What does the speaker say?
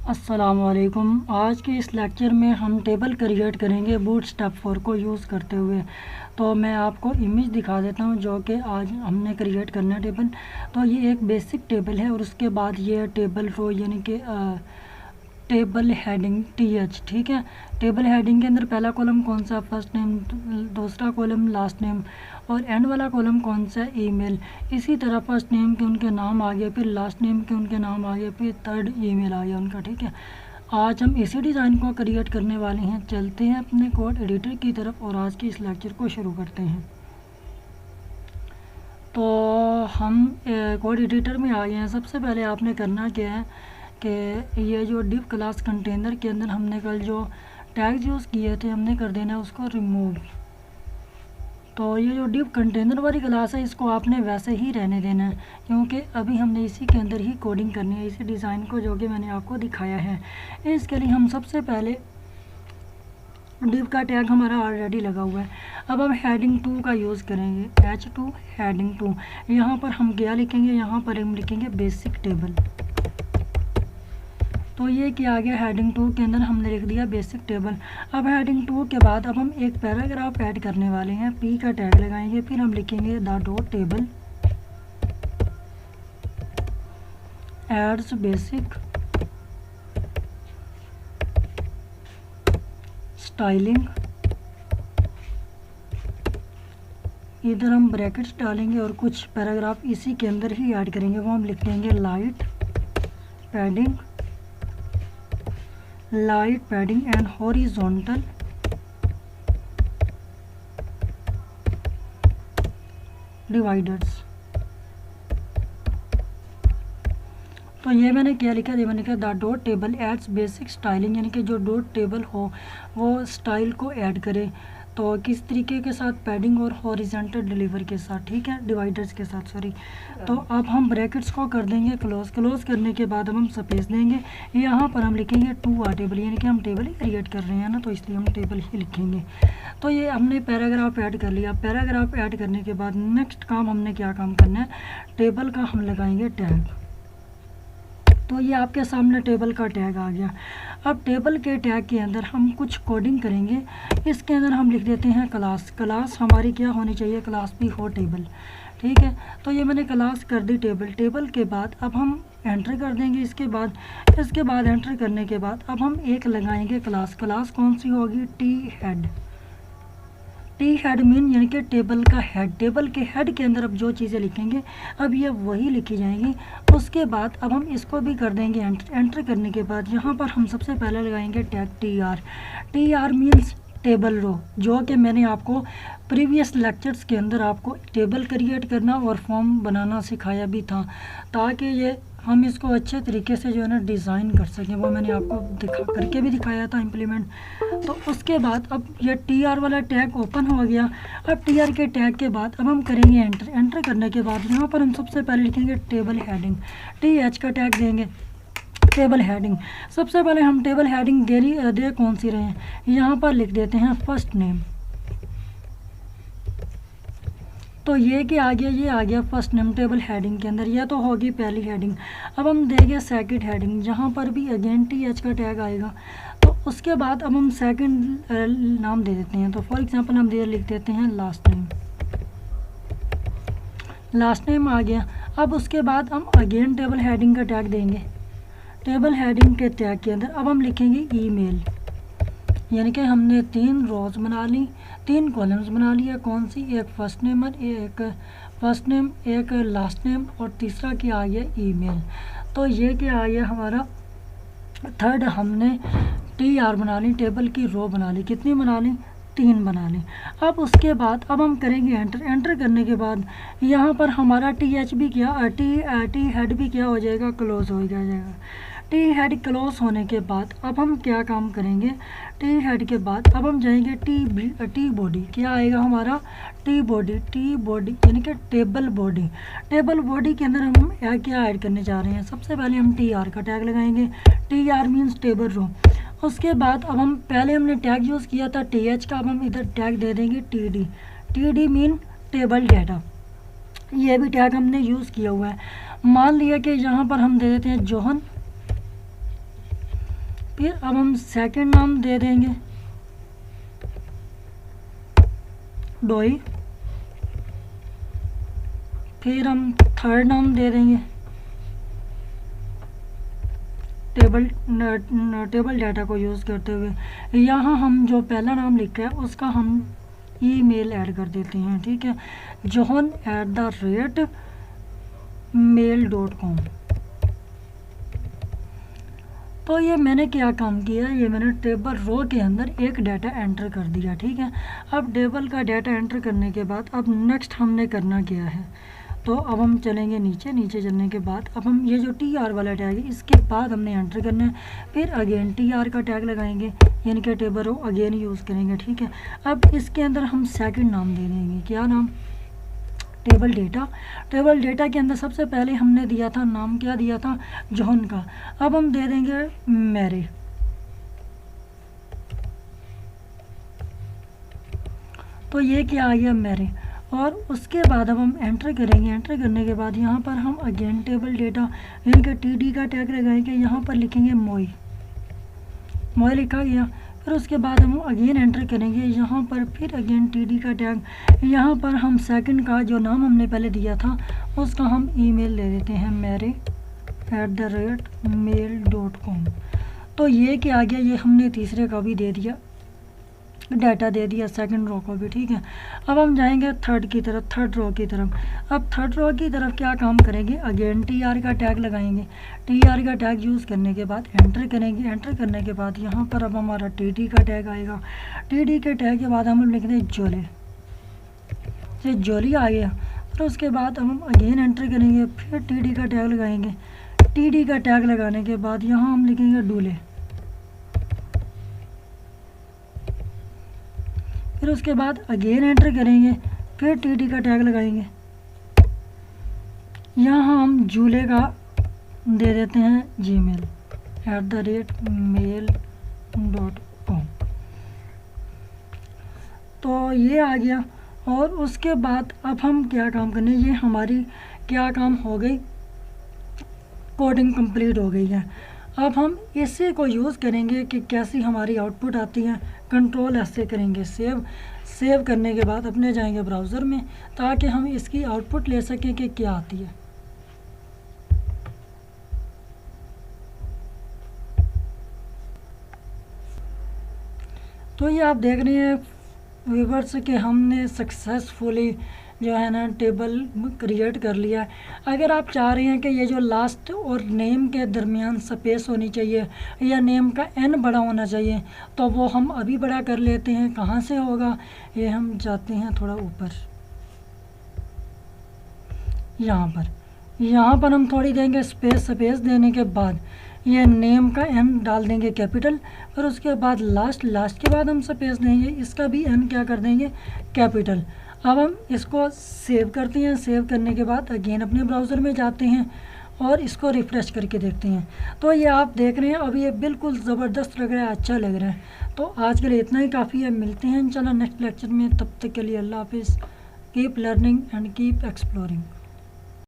अस्सलामुअलैकुम। आज के इस लेक्चर में हम टेबल क्रिएट करेंगे बूटस्ट्रैप 4 को यूज़ करते हुए। तो मैं आपको इमेज दिखा देता हूं जो कि आज हमने क्रिएट करना है टेबल। तो ये एक बेसिक टेबल है और उसके बाद ये टेबल रो यानी कि टेबल हेडिंग TH, ठीक है। टेबल हेडिंग के अंदर पहला कॉलम कौन सा, फर्स्ट नेम, दूसरा कॉलम लास्ट नेम और एंड वाला कॉलम कौन सा, ईमेल। इसी तरह फर्स्ट नेम के उनके नाम आ गए, फिर लास्ट नेम के उनके नाम आ गए, फिर थर्ड ईमेल आ गया उनका, ठीक है। आज हम इसी डिज़ाइन को क्रिएट करने वाले हैं। चलते हैं अपने कोड एडिटर की तरफ और आज की इस लेक्चर को शुरू करते हैं। तो हम कोड एडिटर में आ गए हैं। सबसे पहले आपने करना क्या है कि ये जो डिव क्लास कंटेनर के अंदर हमने कल जो टैग्स यूज़ किए थे हमने कर देना है उसको रिमूव। तो ये जो डिव कंटेनर वाली क्लास है इसको आपने वैसे ही रहने देना है, क्योंकि अभी हमने इसी के अंदर ही कोडिंग करनी है, इसी डिज़ाइन को जो कि मैंने आपको दिखाया है। इसके लिए हम सबसे पहले डिव का टैग हमारा ऑलरेडी लगा हुआ है। अब हम हेडिंग 2 का यूज़ करेंगे, H2 हेडिंग 2। यहाँ पर हम क्या लिखेंगे, यहाँ पर हम लिखेंगे बेसिक टेबल। तो ये क्या आ गया, हेडिंग 2 के अंदर हमने लिख दिया बेसिक टेबल। अब हेडिंग 2 के बाद अब हम एक पैराग्राफ ऐड करने वाले हैं, P का टैग लगाएंगे, फिर हम लिखेंगे the dot table adds basic styling. इधर हम ब्रैकेट्स डालेंगे और कुछ पैराग्राफ इसी के अंदर ही ऐड करेंगे, वो हम लिख देंगे light padding and horizontal dividers. तो ये मैंने क्या लिखा, ये मैंने कहा the dot table adds basic styling, यानी कि जो डॉट टेबल हो वो स्टाइल को ऐड करे। तो किस तरीके के साथ, पैडिंग और हॉरिजॉन्टल डिलीवर के साथ, ठीक है, डिवाइडर्स के साथ, सॉरी। तो अब हम ब्रैकेट्स को कर देंगे क्लोज करने के बाद अब हम स्पेस देंगे। यहाँ पर हम लिखेंगे टू आ टेबल, यानी कि हम टेबल ही क्रिएट कर रहे हैं ना, तो इसलिए हम टेबल ही लिखेंगे। तो ये हमने पैराग्राफ ऐड कर लिया। पैराग्राफ ऐड करने के बाद नेक्स्ट काम हमने क्या काम करना है, टेबल का हम लगाएंगे टैग। तो ये आपके सामने टेबल का टैग आ गया। अब टेबल के टैग के अंदर हम कुछ कोडिंग करेंगे। इसके अंदर हम लिख देते हैं क्लास हमारी क्या होनी चाहिए, क्लास भी हो टेबल, ठीक है। तो ये मैंने क्लास कर दी टेबल के बाद अब हम एंटर कर देंगे। इसके बाद एंटर करने के बाद अब हम एक लगाएंगे क्लास कौन सी होगी, टी हेड मीन यानी कि टेबल का हेड। टेबल के हेड के अंदर अब जो चीज़ें लिखेंगे अब ये वही लिखी जाएंगी। उसके बाद अब हम इसको भी कर देंगे एंटर करने के बाद यहाँ पर हम सबसे पहले लगाएंगे tag T R means table row, जो कि मैंने आपको प्रीवियस लेक्चर्स के अंदर आपको टेबल क्रिएट करना और फॉर्म बनाना सिखाया भी था, ताकि ये हम इसको अच्छे तरीके से जो है ना डिज़ाइन कर सकें। वो मैंने आपको करके भी दिखाया था इम्प्लीमेंट। तो उसके बाद अब ये TR वाला टैग ओपन हो गया। अब TR के टैग के बाद अब हम करेंगे एंटर करने के बाद यहाँ पर हम सबसे पहले लिखेंगे टेबल हेडिंग, TH का टैग देंगे टेबल हेडिंग। सबसे पहले हम टेबल हेडिंग दे कौन सी रहे हैं, यहाँ पर लिख देते हैं फर्स्ट नेम। तो ये क्या आ गया, ये आ गया फर्स्ट नेम टेबल हेडिंग के अंदर, यह तो होगी पहली हेडिंग। अब हम देंगे सेकंड हेडिंग, जहाँ पर भी अगेन TH का टैग आएगा। तो उसके बाद अब हम सेकंड नाम दे देते हैं। तो फॉर एग्जांपल हम लिख देते हैं लास्ट नेम आ गया। अब उसके बाद हम अगेन टेबल हेडिंग का टैग देंगे। टेबल हेडिंग के टैग के अंदर अब हम लिखेंगे ईमेल, यानी कि हमने 3 रोज बना ली, 3 कॉलम्स बना लिया। कौन सी, एक फर्स्ट नेम एक लास्ट नेम और तीसरा क्या आ गया, ईमेल। तो ये क्या आ गया हमारा थर्ड, हमने TR बना ली, टेबल की रो बना ली। कितनी बना ली, 3 बना ली। अब उसके बाद अब हम करेंगे एंटर करने के बाद यहाँ पर हमारा TH भी क्या टी हेड भी क्या हो जाएगा, क्लोज हो जाएगा। टी हेड क्लोज होने के बाद अब हम क्या काम करेंगे, टी हेड के बाद अब हम जाएंगे टी बॉडी, क्या आएगा हमारा, टी बॉडी यानी कि टेबल बॉडी के अंदर हम क्या ऐड करने जा रहे हैं। सबसे पहले हम TR का टैग लगाएंगे, TR मीन्स टेबल रो। उसके बाद अब हम पहले हमने टैग यूज़ किया था TH का, अब हम इधर टैग दे देंगे TD मीन टेबल डाटा। ये भी टैग हमने यूज़ किया हुआ है। मान लिया कि यहाँ पर हम दे देते हैं जोहन फिर अब हम सेकंड नाम दे देंगे डोई। फिर हम थर्ड नाम दे देंगे टेबल डाटा को यूज़ करते हुए। यहाँ हम जो पहला नाम लिखा है उसका हम ईमेल ऐड कर देते हैं, ठीक है, john@mail.com। तो ये मैंने क्या काम किया, ये मैंने टेबल रो के अंदर एक डाटा एंटर कर दिया, ठीक है। अब टेबल का डाटा एंटर करने के बाद अब नेक्स्ट हमने करना क्या है, तो अब हम चलेंगे नीचे चलने के बाद अब हम ये जो TR वाला टैग है इसके बाद हमने एंटर करना है। फिर अगेन TR का टैग लगाएंगे, यानी कि टेबल रो अगेन यूज़ करेंगे, ठीक है। अब इसके अंदर हम सेकंड नाम दे देंगे, क्या नाम, टेबल डेटा के अंदर सबसे पहले हमने दिया था नाम, क्या दिया था, जॉन का। अब हम दे देंगे मैरी। तो ये क्या आ गया, मैरी। और उसके बाद अब हम एंटर करेंगे। एंटर करने के बाद यहाँ पर हम अगेन टेबल डेटा यानी कि TD का टैग लगाएंगे, यहाँ पर लिखेंगे मोई लिखा गया। फिर उसके बाद हम अगेन एंटर करेंगे, यहाँ पर फिर अगेन TD का टैग, यहाँ पर हम सेकंड का जो नाम हमने पहले दिया था उसका हम ईमेल दे देते हैं mary@mail.com। तो ये क्या आ गया, ये हमने तीसरे का भी दे दिया, डाटा दे दिया सेकंड रो को भी, ठीक है। अब हम जाएंगे थर्ड रो की तरफ। अब थर्ड रो की तरफ क्या काम करेंगे, अगेन TR का टैग लगाएंगे। TR का टैग यूज़ करने के बाद एंटर करेंगे। एंटर करने के बाद यहाँ पर अब हमारा TD का टैग आएगा। TD के टैग के बाद हम लिख दें जोले, ये जोली आ गया। फिर उसके बाद हम अगेन एंटर करेंगे, फिर TD का टैग लगाएंगे। TD का टैग लगाने के बाद यहाँ हम लिखेंगे डूले। फिर उसके बाद अगेन एंटर करेंगे, फिर TD का टैग लगाएंगे। यहाँ हम जूले का दे देते हैं gmail@mail.com। तो ये आ गया। और उसके बाद अब हम क्या काम करने, ये हमारी क्या काम हो गई, कोडिंग कंप्लीट हो गई है। अब हम इसी को यूज़ करेंगे कि कैसी हमारी आउटपुट आती है। कंट्रोल ऐसे करेंगे, सेव करने के बाद अपने जाएंगे ब्राउज़र में, ताकि हम इसकी आउटपुट ले सकें कि क्या आती है। तो ये आप देख रहे हैं व्यूअर्स कि हमने सक्सेसफुली जो है ना टेबल क्रिएट कर लिया है। अगर आप चाह रहे हैं कि ये जो लास्ट और नेम के दरमियान स्पेस होनी चाहिए या नेम का n बड़ा होना चाहिए, तो वो हम अभी बड़ा कर लेते हैं। कहाँ से होगा, ये हम जाते हैं थोड़ा ऊपर, यहाँ पर हम थोड़ी देंगे स्पेस देने के बाद ये नेम का n डाल देंगे कैपिटल। फिर उसके बाद लास्ट के बाद हम स्पेस देंगे, इसका भी n क्या कर देंगे, कैपिटल। अब हम इसको सेव करते हैं। सेव करने के बाद अगेन अपने ब्राउज़र में जाते हैं और इसको रिफ़्रेश करके देखते हैं। तो ये आप देख रहे हैं अब ये बिल्कुल ज़बरदस्त लग रहा है, अच्छा लग रहा है। तो आज के लिए इतना ही काफ़ी है, मिलते हैं इंशाल्लाह नेक्स्ट लेक्चर में। तब तक के लिए अल्लाह हाफिज़। Keep learning and keep exploring.